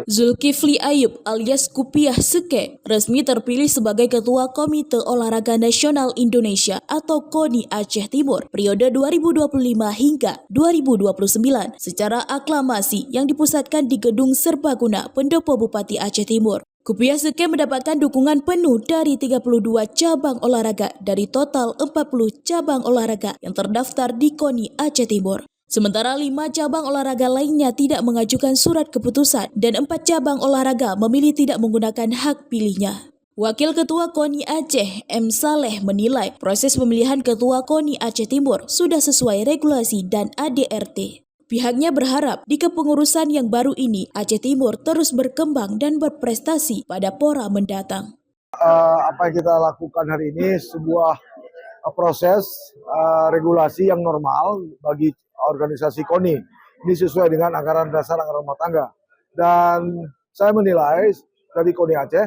Zulkifli Ayub alias Kupiah Seke resmi terpilih sebagai Ketua Komite Olahraga Nasional Indonesia atau KONI Aceh Timur periode 2025 hingga 2029 secara aklamasi yang dipusatkan di Gedung Serbaguna Pendopo Bupati Aceh Timur. Kupiah Seke mendapatkan dukungan penuh dari 32 cabang olahraga dari total 40 cabang olahraga yang terdaftar di KONI Aceh Timur. Sementara 5 cabang olahraga lainnya tidak mengajukan surat keputusan dan 4 cabang olahraga memilih tidak menggunakan hak pilihnya. Wakil Ketua KONI Aceh, M. Saleh menilai proses pemilihan Ketua KONI Aceh Timur sudah sesuai regulasi dan ADRT. Pihaknya berharap di kepengurusan yang baru ini Aceh Timur terus berkembang dan berprestasi pada pora mendatang. Apa yang kita lakukan hari ini sebuah proses regulasi yang normal bagi organisasi KONI. Ini sesuai dengan anggaran dasar anggaran rumah tangga. Dan saya menilai dari KONI Aceh,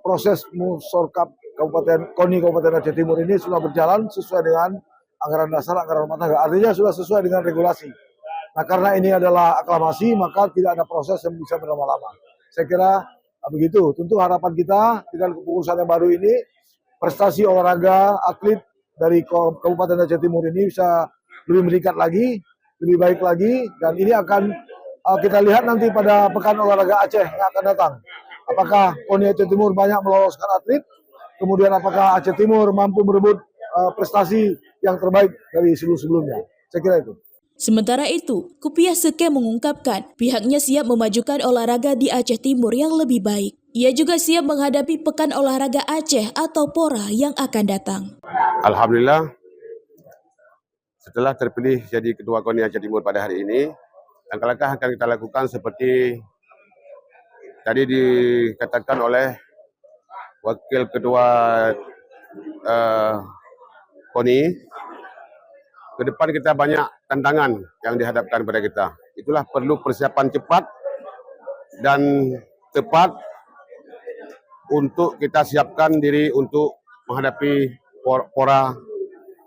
proses Musorkap Kabupaten KONI Kabupaten Aceh Timur ini sudah berjalan sesuai dengan anggaran dasar anggaran rumah tangga. Artinya sudah sesuai dengan regulasi. Nah, karena ini adalah aklamasi, maka tidak ada proses yang bisa berlama-lama. Saya kira begitu. Tentu harapan kita dengan kepengurusan yang baru ini, prestasi olahraga atlet dari Kabupaten Aceh Timur ini bisa lebih meningkat lagi, lebih baik lagi, dan ini akan kita lihat nanti pada Pekan Olahraga Aceh yang akan datang. Apakah KONI Aceh Timur banyak meloloskan atlet, kemudian apakah Aceh Timur mampu merebut prestasi yang terbaik dari sebelum-sebelumnya. Saya kira itu. Sementara itu, Kupiah Seke mengungkapkan pihaknya siap memajukan olahraga di Aceh Timur yang lebih baik. Ia juga siap menghadapi Pekan Olahraga Aceh atau PORA yang akan datang. Alhamdulillah, setelah terpilih jadi Ketua KONI Aceh Timur pada hari ini, langkah-langkah akan kita lakukan seperti tadi dikatakan oleh Wakil Ketua KONI. Ke depan kita banyak tantangan yang dihadapkan pada kita. Itulah perlu persiapan cepat dan tepat untuk kita siapkan diri untuk menghadapi pora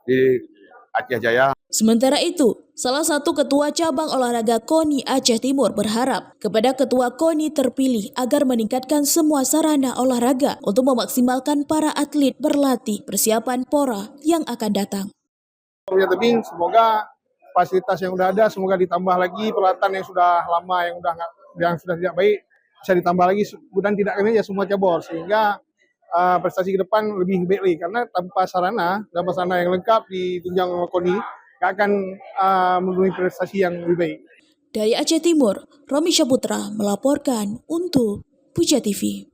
di Aceh Jaya. Sementara itu, salah satu ketua cabang olahraga KONI Aceh Timur berharap kepada ketua KONI terpilih agar meningkatkan semua sarana olahraga untuk memaksimalkan para atlet berlatih persiapan pora yang akan datang. Tebing, semoga fasilitas yang sudah ada semoga ditambah lagi, peralatan yang sudah lama yang sudah tidak baik bisa ditambah lagi, dan tidak kena ya semua cabur sehingga prestasi ke depan lebih baik lagi, karena tanpa sarana yang lengkap di tunjang KONI nggak akan memenuhi prestasi yang lebih baik. Dari Aceh Timur, Romi Syaputra melaporkan untuk Puja TV.